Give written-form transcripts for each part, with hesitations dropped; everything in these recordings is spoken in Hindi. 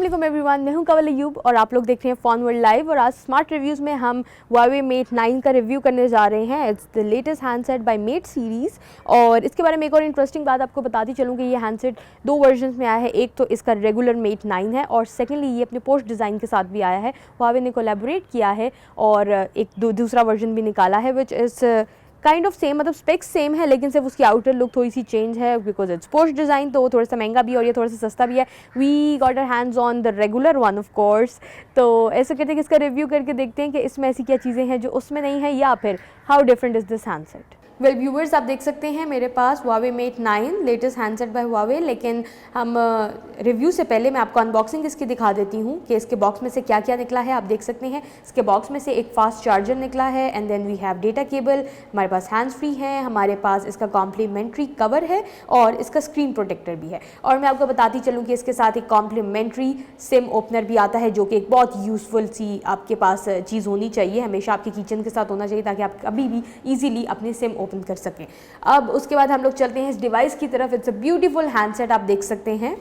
अस्सलाम एवरीवन, मैं हूं कवल अयूब और आप लोग देख रहे हैं फ़ोन वर्ल्ड लाइव। और आज स्मार्ट रिव्यूज़ में हम Huawei Mate 9 का रिव्यू करने जा रहे हैं। It's the latest handset by Mate series. और इसके बारे में एक और इंटरेस्टिंग बात आपको बताती चलूँ कि ये हैंडसेट दो वर्जन्स में आया है। एक तो इसका रेगुलर Mate 9 है और सेकेंडली ये अपने पोस्ट डिज़ाइन के साथ भी आया है। Huawei ने कोलैबोरेट किया है और एक दूसरा वर्जन भी निकाला है which is kind of same, मतलब स्पेक्स सेम है लेकिन सिर्फ उसकी आउटर लुक थोड़ी सी चेंज है बिकॉज इट्स पोस्ट डिज़ाइन, तो वो थोड़ा सा महंगा भी है और ये थोड़ा सा सस्ता भी है। We got our hands on the regular one of course. तो ऐसे कहते हैं कि इसका रिव्यू करके देखते हैं कि इसमें ऐसी क्या चीज़ें हैं जो उसमें नहीं है या फिर how different is this handset. Well viewers, आप देख सकते हैं मेरे पास Huawei Mate 9 latest handset by Huawei। लेकिन हम रिव्यू से पहले मैं आपको अनबॉक्सिंग इसकी दिखा देती हूँ कि इसके बॉक्स में से क्या क्या निकला है। आप देख सकते हैं इसके बॉक्स में से एक फास्ट चार्जर निकला है and then we have data cable, हमारे पास हैंड्स फ्री है, हमारे पास इसका कॉम्प्लीमेंट्री कवर है और इसका स्क्रीन प्रोटेक्टर भी है। और मैं आपको बताती चलूँ कि इसके साथ एक कॉम्प्लीमेंट्री सिम ओपनर भी आता है जो कि एक बहुत यूज़फुल सी आपके पास चीज़ होनी चाहिए, हमेशा आपके किचन के साथ होना चाहिए ताकि आप कभी भी ईजीली अपने सिम ओपन कर सकें। अब उसके बाद हम लोग चलते हैं इस डिवाइस की तरफ। इट्स अ ब्यूटीफुल हैंडसेट, आप देख सकते हैं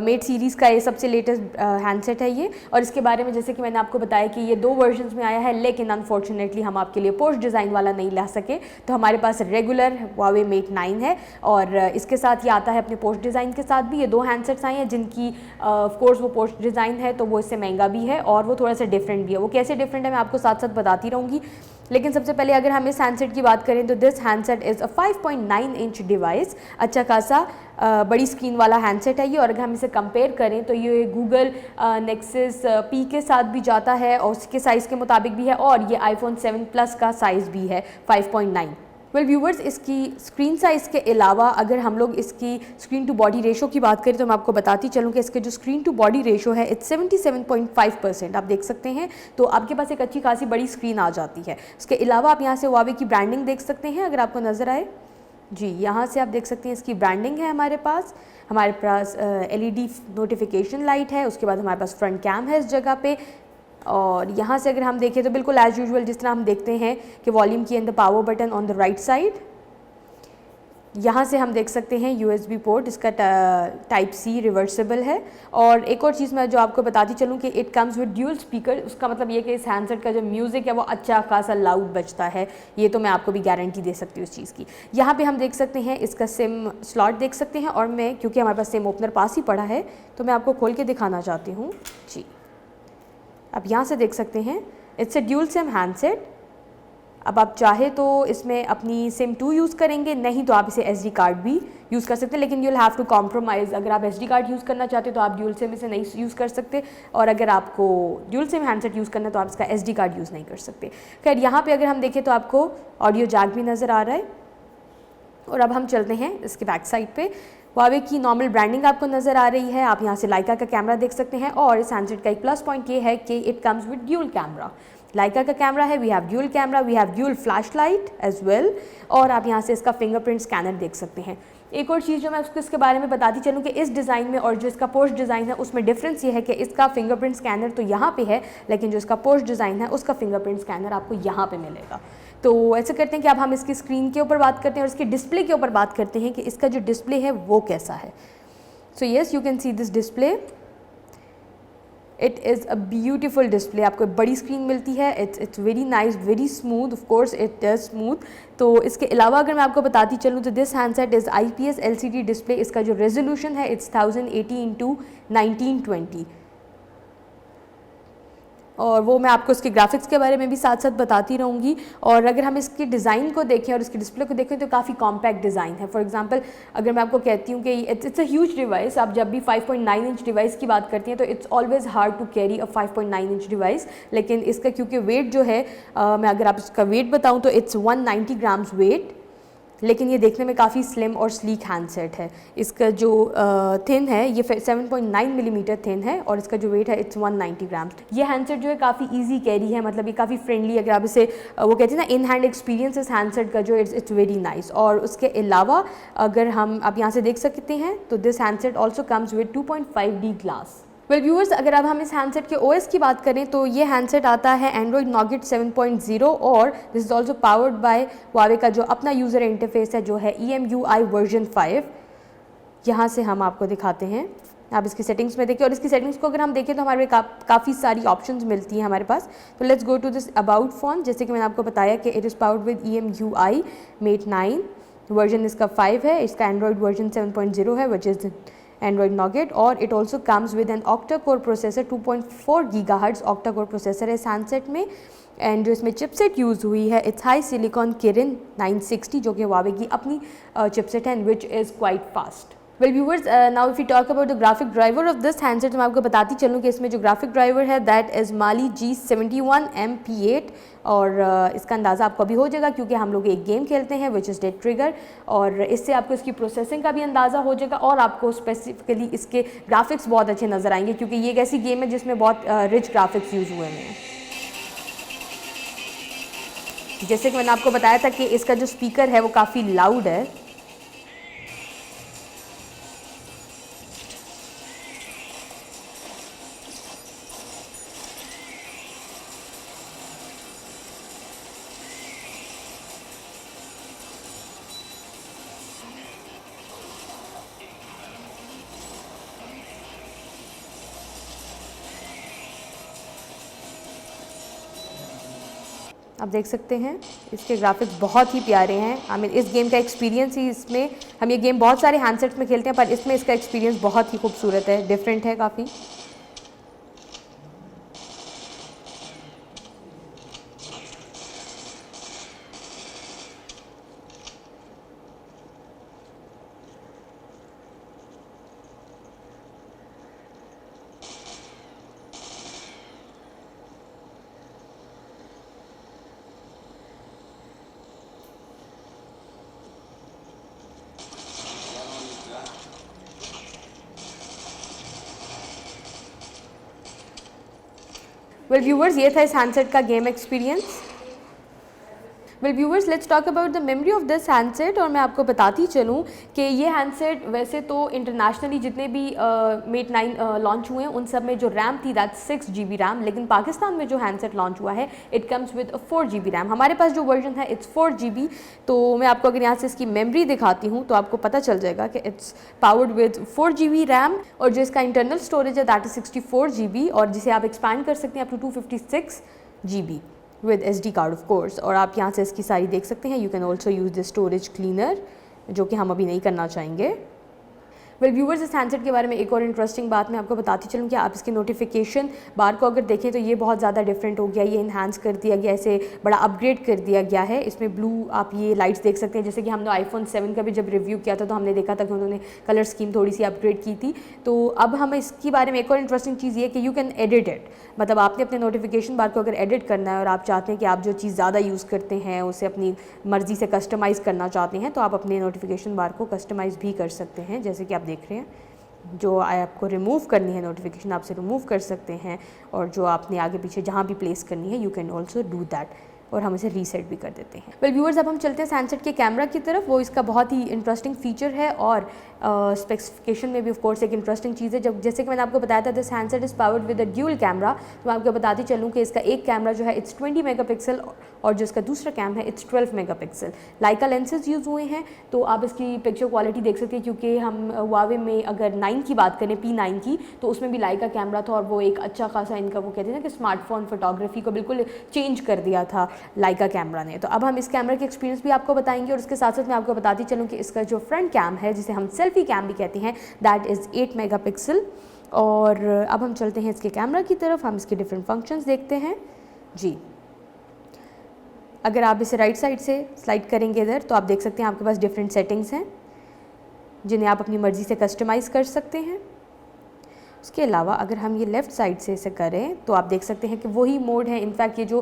मेट सीरीज़ का ये सबसे लेटेस्ट हैंडसेट है ये। और इसके बारे में जैसे कि मैंने आपको बताया कि ये दो वर्जन्स में आया है लेकिन अनफॉर्चुनेटली हम आपके लिए पोस्ट डिज़ाइन वाला नहीं ला सके, तो हमारे पास रेगुलर Huawei Mate 9 है और इसके साथ ये आता है अपने पोस्ट डिज़ाइन के साथ भी। ये दो हैंडसेट्स आए हैं जिनकी ऑफ कोर्स वो पोस्ट डिज़ाइन है तो वो इससे महंगा भी है और वो थोड़ा सा डिफरेंट भी है। वो कैसे डिफरेंट है मैं आपको साथ साथ बताती रहूँगी। लेकिन सबसे पहले अगर हम इस हैंडसेट की बात करें तो this handset is a 5.9 inch device, अच्छा खासा बड़ी स्क्रीन वाला हैंडसेट है ये। और अगर हम इसे कंपेयर करें तो ये गूगल Nexus P के साथ भी जाता है और उसके साइज़ के मुताबिक भी है और ये iPhone 7 Plus का साइज़ भी है 5.9। वेल व्यूवर्स, इसकी स्क्रीन साइज़ के अलावा अगर हम लोग इसकी स्क्रीन टू बॉडी रेशो की बात करें तो मैं आपको बताती चलूँ कि इसके जो स्क्रीन टू बॉडी रेशो है इट्स 77.5%। आप देख सकते हैं तो आपके पास एक अच्छी खासी बड़ी स्क्रीन आ जाती है। इसके अलावा आप यहाँ से Huawei की ब्रांडिंग देख सकते हैं अगर आपको नज़र आए जी, यहाँ से आप देख सकते हैं इसकी ब्रांडिंग है। हमारे पास LED नोटिफिकेशन लाइट है, उसके बाद हमारे पास फ्रंट कैम है इस जगह पे। और यहाँ से अगर हम देखें तो बिल्कुल एज यूजुअल जिस तरह हम देखते हैं कि वॉल्यूम की and the power button on the right side. यहाँ से हम देख सकते हैं USB पोर्ट, इसका टाइप C रिवर्सिबल है। और एक और चीज़ मैं जो आपको बताती चलूँ कि it comes with dual speaker. उसका मतलब ये कि इस हैंडसेट का जो म्यूज़िक है वो अच्छा खासा लाउड बजता है, ये तो मैं आपको भी गारंटी दे सकती हूँ इस चीज़ की। यहाँ पे हम देख सकते हैं इसका सिम स्लॉट देख सकते हैं और मैं क्योंकि हमारे पास सिम ओपनर पास ही पड़ा है तो मैं आपको खोल के दिखाना चाहती हूँ जी। अब यहाँ से देख सकते हैं it's a dual SIM handset. अब आप चाहे तो इसमें अपनी सिम 2 यूज़ करेंगे, नहीं तो आप इसे SD कार्ड भी यूज़ कर सकते हैं, लेकिन you will have to compromise. अगर आप SD कार्ड यूज़ करना चाहते हो तो आप ड्यूल सिम इसे नहीं यूज़ कर सकते और अगर आपको ड्यूल सिम हैंडसेट यूज़ करना है तो आप इसका SD कार्ड यूज़ नहीं कर सकते। खैर यहाँ पे अगर हम देखें तो आपको ऑडियो जैक भी नज़र आ रहा है। और अब हम चलते हैं इसके बैक साइड पे। Huawei की नॉर्मल ब्रांडिंग आपको नज़र आ रही है। आप यहाँ से लाइका का कैमरा देख सकते हैं और इस हैंडसेट का एक प्लस पॉइंट ये है कि it comes with dual camera. Leica का कैमरा है, we have dual camera, we have dual flash light as well. और आप यहाँ से इसका फिंगरप्रिंट स्कैनर देख सकते हैं। एक और चीज़ जो मैं उसको इसके बारे में बताती चलूँ कि इस डिज़ाइन में और जो इसका पोस्ट डिज़ाइन है उसमें डिफरेंस ये है कि इसका फिंगरप्रिंट स्कैनर तो यहाँ पे है लेकिन जो इसका पोस्ट डिज़ाइन है उसका फिंगरप्रिंट स्कैनर आपको यहाँ पे मिलेगा। तो ऐसे करते हैं कि अब हम इसकी स्क्रीन के ऊपर बात करते हैं और इसके डिस्प्ले के ऊपर बात करते हैं कि इसका जो डिस्प्ले है वो कैसा है। सो yes, you can see this display, it is a beautiful display. आपको एक बड़ी स्क्रीन मिलती है, it's very nice, very smooth, of course it is smooth. तो इसके अलावा अगर मैं आपको बताती चलूँ तो this handset is IPS LCD display. इसका जो रेजोल्यूशन है इट्स 1080x1920 और वो मैं आपको इसके ग्राफिक्स के बारे में भी साथ साथ बताती रहूँगी। और अगर हम इसके डिज़ाइन को देखें और इसके डिस्प्ले को देखें तो काफ़ी कॉम्पैक्ट डिज़ाइन है। फॉर एग्जांपल अगर मैं आपको कहती हूँ कि इट्स अ ह्यूज डिवाइस, आप जब भी 5.9 इंच डिवाइस की बात करती हैं तो it's always hard to carry a 5.9 inch device. लेकिन इसका क्योंकि वेट जो है मैं अगर आप इसका वेट बताऊँ तो इट्स 190 ग्राम्स वेट, लेकिन ये देखने में काफ़ी स्लिम और स्लीक हैंडसेट है। इसका जो थिन है ये 7.9 मिलीमीटर थिन है और इसका जो वेट है इट्स 190 ग्राम्स। ये हैंडसेट जो है काफ़ी इजी कैरी है, मतलब ये काफ़ी फ्रेंडली। अगर आप इसे वो कहते हैं ना इन हैंड एक्सपीरियंस इस हैंडसेट का जो इट्स वेरी नाइस। और उसके अलावा अगर हम आप यहाँ से देख सकते हैं तो this handset also comes with 2.5D glass. Well viewers, अगर अब हम इस हैंडसेट के OS की बात करें तो ये हैंडसेट आता है Android Nougat 7.0 और this is also powered by Huawei का जो अपना यूज़र इंटरफेस है जो है EMUI वर्जन 5। यहाँ से हम आपको दिखाते हैं आप इसकी सेटिंग्स में देखिए, और इसकी सेटिंग्स को अगर हम देखें तो हमारे काफ़ी सारी ऑप्शंस मिलती हैं हमारे पास। तो let's go to this about phone. जैसे कि मैंने आपको बताया कि it is powered with EMUI Mate 9, version इसका 5 है, इसका एंड्रॉयड वर्जन 7.0 है विच इज़ एंड्रॉयड नॉगेट, और it also comes with an octa core processor, 2.4 gigahertz octa core processor है इस हैंडसेट में। एंड जो इसमें चिपसेट यूज़ हुई है इट्स हाई सिलिकॉन किरिन 960, जो कि Huawei की अपनी चिपसेट है, which is quite fast. Well viewers, now if you talk about the graphic driver of this handset, तो मैं आपको बताती चलूँ कि इसमें जो ग्राफिक ड्राइवर है दैट इज़ Mali G71MP8, और इसका अंदाज़ा आपको अभी हो जाएगा क्योंकि हम लोग एक गेम खेलते हैं विच इज़ डेड ट्रिगर, और इससे आपको इसकी प्रोसेसिंग का भी अंदाज़ा हो जाएगा, और आपको स्पेसिफिकली इसके ग्राफिक्स बहुत अच्छे नज़र आएंगे क्योंकि ये एक ऐसी गेम है जिसमें बहुत रिच ग्राफिक्स यूज़ हुए हैं। जैसे कि मैंने आपको बताया था कि इसका जो स्पीकर है वो काफ़ी लाउड है। आप देख सकते हैं इसके ग्राफिक्स बहुत ही प्यारे हैं। आई मीन इस गेम का एक्सपीरियंस ही, इसमें हम ये गेम बहुत सारे हैंडसेट्स में खेलते हैं पर इसमें इसका एक्सपीरियंस बहुत ही खूबसूरत है, डिफरेंट है काफ़ी। वेल व्यूवर्स, ये था इस हैंडसेट का game experience. Well viewers, let's talk about the memory of this handset, और मैं आपको बताती चलूँ कि ये हैंडसेट वैसे तो इंटरनेशनली जितने भी Mate 9 लॉन्च हुए हैं उन सब में जो रैम थी दैट 6 GB रैम, लेकिन पाकिस्तान में जो हैंडसेट लॉन्च हुआ है it comes with 4 GB RAM. हमारे पास जो वर्जन है इट्स 4 GB। तो मैं आपको अगर यहाँ से इसकी मेमोरी दिखाती हूँ तो आपको पता चल जाएगा कि it's powered with 4 GB RAM, और जो इसका इंटरनल स्टोरेज है दैट इज 64 GB, और जिसे आप एक्सपैंड कर सकते हैं up to 256 GB with SD card of course. और आप यहाँ से इसकी सारी देख सकते हैं। You can also use the storage cleaner, जो कि हम अभी नहीं करना चाहेंगे। वेल व्यूवर्स, इस हैंडसेट के बारे में एक और इंटरेस्टिंग बात मैं आपको बताती चलूँ कि आप इसकी नोटिफिकेशन बार को अगर देखें तो ये बहुत ज़्यादा डिफरेंट हो गया, ये इन्हांस कर दिया गया, इसे बड़ा अपग्रेड कर दिया गया है। इसमें ब्लू आप ये लाइट्स देख सकते हैं, जैसे कि हमने iPhone 7 का भी जब रिव्यू किया था तो हमने देखा था कि उन्होंने कलर स्कीम थोड़ी सी अपग्रेड की थी। तो अब हम इसके बारे में एक और इंटरेस्टिंग चीज़ ये कि यू कैन एडिट इट, मतलब आपने अपने नोटिफिकेशन बार को अगर एडिट करना है और आप चाहते हैं कि आप जो चीज़ ज़्यादा यूज़ करते हैं उसे अपनी मर्ज़ी से कस्टमाइज़ करना चाहते हैं तो आप अपने नोटिफिकेशन बार को कस्टमाइज़ भी कर सकते हैं। जैसे कि आप देख रहे हैं, जो आपको रिमूव करनी है नोटिफिकेशन आपसे रिमूव कर सकते हैं, और जो आपने आगे पीछे जहाँ भी प्लेस करनी है you can also do that, और हम इसे रीसेट भी कर देते हैं। वेल व्यूअर्स, अब हम चलते हैं हैंडसेट के कैमरा की तरफ। वो इसका बहुत ही इंटरेस्टिंग फीचर है, और स्पेसिफिकेशन में भी ऑफ कोर्स एक इंटरेस्टिंग चीज़ है। जब जैसे कि मैंने आपको बताया था this handset is powered with a dual camera, तो मैं आपको बताती चलूँ कि इसका एक कैमरा जो है इट्स 20 मेगापिक्सल, और जो इसका दूसरा कैम है it's 12 megapixel. Leica lenses use हुए हैं, तो आप इसकी पिक्चर क्वालिटी देख सकते हैं, क्योंकि हम Huawei में अगर 9 की बात करें, P9 की, तो उसमें भी लाइका कैमरा था, और वो एक अच्छा खासा इनका वो कहते हैं ना कि स्मार्टफोन फोटोग्राफी को बिल्कुल चेंज कर दिया था लाइका कैमरा ने। तो अब हम इस कैमरा के एक्सपीरियंस भी आपको बताएंगे, और इसके साथ साथ मैं आपको बताती चलूँ कि इसका जो फ्रंट कैम है, जिसे हम सेल्फी कैम भी कहते हैं, दैट इज़ 8 मेगापिक्सल। और अब हम चलते हैं इसके कैमरा की तरफ, हम इसके डिफरेंट फंक्शंस देखते हैं जी। अगर आप इसे राइट साइड से स्लाइड करेंगे इधर, तो आप देख सकते हैं आपके पास डिफरेंट सेटिंग्स हैं जिन्हें आप अपनी मर्ज़ी से कस्टमाइज़ कर सकते हैं। उसके अलावा अगर हम ये लेफ़्ट साइड से इसे करें तो आप देख सकते हैं कि वही मोड है। इनफैक्ट ये जो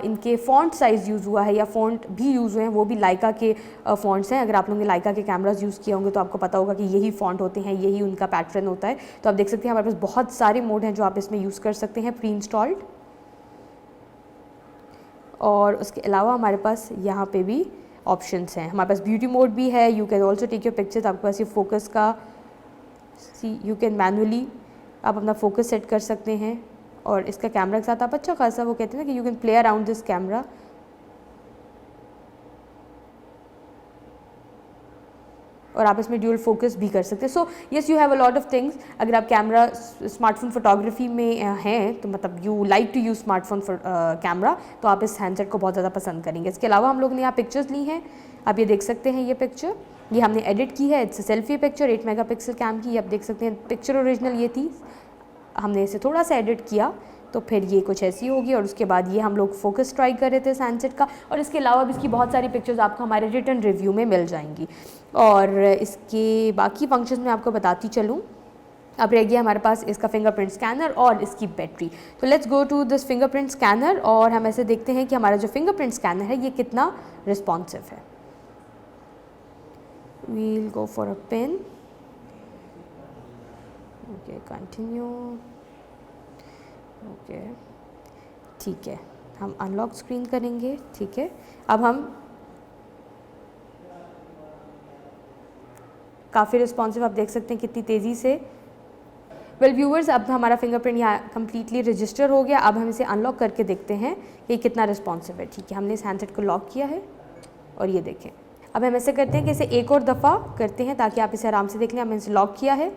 इनके फ़ॉन्ट साइज़ यूज़ हुआ है या फ़ॉन्ट भी यूज़ हुए हैं वो भी लाइका के फ़ॉन्ट्स हैं। अगर आप लोगों ने लाइका के कैमराज़ यूज़ किए होंगे तो आपको पता होगा कि यही फ़ॉन्ट होते हैं, यही उनका पैटर्न होता है। तो आप देख सकते हैं हमारे पास बहुत सारे मोड हैं जो आप इसमें यूज़ कर सकते हैं प्री इंस्टॉल्ड। और उसके अलावा हमारे पास यहाँ पे भी ऑप्शंस हैं। हमारे पास ब्यूटी मोड भी है, you can also take your pictures. आपके पास ये फोकस का यू कैन मैनुअली आप अपना फोकस सेट कर सकते हैं, और इसका कैमरा के साथ आप अच्छा खासा वो कहते हैं ना कि you can play around this camera. और आप इसमें ड्यूल फोकस भी कर सकते हैं। So yes, you have a lot of things. अगर आप कैमरा स्मार्टफोन फोटोग्राफी में हैं, तो मतलब you like to use smartphone camera, तो आप इस हैंडसेट को बहुत ज़्यादा पसंद करेंगे। इसके अलावा हम लोग ने यहाँ पिक्चर्स ली हैं, आप ये देख सकते हैं। ये पिक्चर ये हमने एडिट की है, it's selfie picture 8 megapixel cam की। आप देख सकते हैं पिक्चर ओरिजिनल ये थी, हमने इसे थोड़ा सा एडिट किया तो फिर ये कुछ ऐसी होगी। और उसके बाद ये हम लोग फोकस ट्राई कर रहे थे सनसेट का। और इसके अलावा भी इसकी बहुत सारी पिक्चर्स आपको हमारे रिटर्न रिव्यू में मिल जाएंगी। और इसके बाकी फंक्शंस मैं आपको बताती चलूँ। अब रह गया हमारे पास इसका फिंगरप्रिंट स्कैनर और इसकी बैटरी। तो let's go to this fingerprint scanner और हम ऐसे देखते हैं कि हमारा जो फिंगरप्रिंट स्कैनर है ये कितना रिस्पॉन्सिव है। We'll go for a pin, okay continue, okay ठीक है, हम अनलॉक स्क्रीन करेंगे। ठीक है, अब हम काफ़ी रिस्पॉन्सिव, आप देख सकते हैं कितनी तेज़ी से। वेल व्यूअर्स, अब हमारा फिंगरप्रिंट यहाँ कम्प्लीटली रजिस्टर हो गया। अब हम इसे अनलॉक करके देखते हैं कि कितना रिस्पॉन्सिव है। ठीक है, हमने इस हैंडसेट को लॉक किया है और ये देखें। अब हम ऐसे करते हैं कि इसे एक और दफ़ा करते हैं ताकि आप इसे आराम से देख लें। हमने इसे लॉक किया है।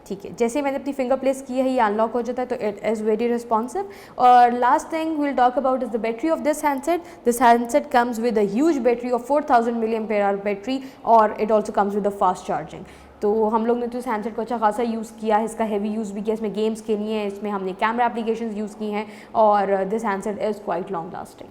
ठीक है, जैसे ही मैंने अपनी फिंगर प्लेस की है ये अनलॉक हो जाता है, तो इट इज़ वेरी रिस्पॉन्सिव। और last thing will talk about is the battery of this handset. This handset comes with a huge battery of 4000 mAh battery और it also comes with a fast charging. तो हम लोग ने तो इस हैंडसेट को अच्छा खासा यूज़ किया है, इसका हैवी यूज़ भी किया। इसमें गेम्स खेली हैं, इसमें हमने कैमरा एप्लीकेशंस यूज़ की हैं और this handset is quite long lasting.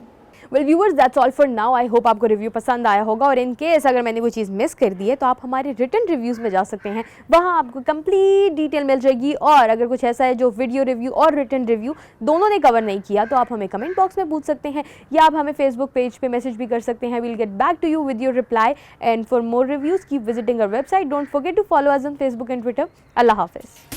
Well viewers, that's all for now. I hope आपको रिव्यू पसंद आया होगा। और इन केस अगर मैंने कोई चीज़ मिस कर दी है तो आप हमारे रिटर्न रिव्यूज़ में जा सकते हैं, वहाँ आपको कंप्लीट डिटेल मिल जाएगी। और अगर कुछ ऐसा है जो वीडियो रिव्यू और रिटर्न रिव्यू दोनों ने कवर नहीं किया तो आप हमें कमेंट बॉक्स में पूछ सकते हैं या आप हमें फेसबुक पेज पे मैसेज भी कर सकते हैं। We'll get back to you with your reply. And for more reviews keep visiting our website. Don't forget to follow us on Facebook and Twitter. अल्लाह हाफिज़।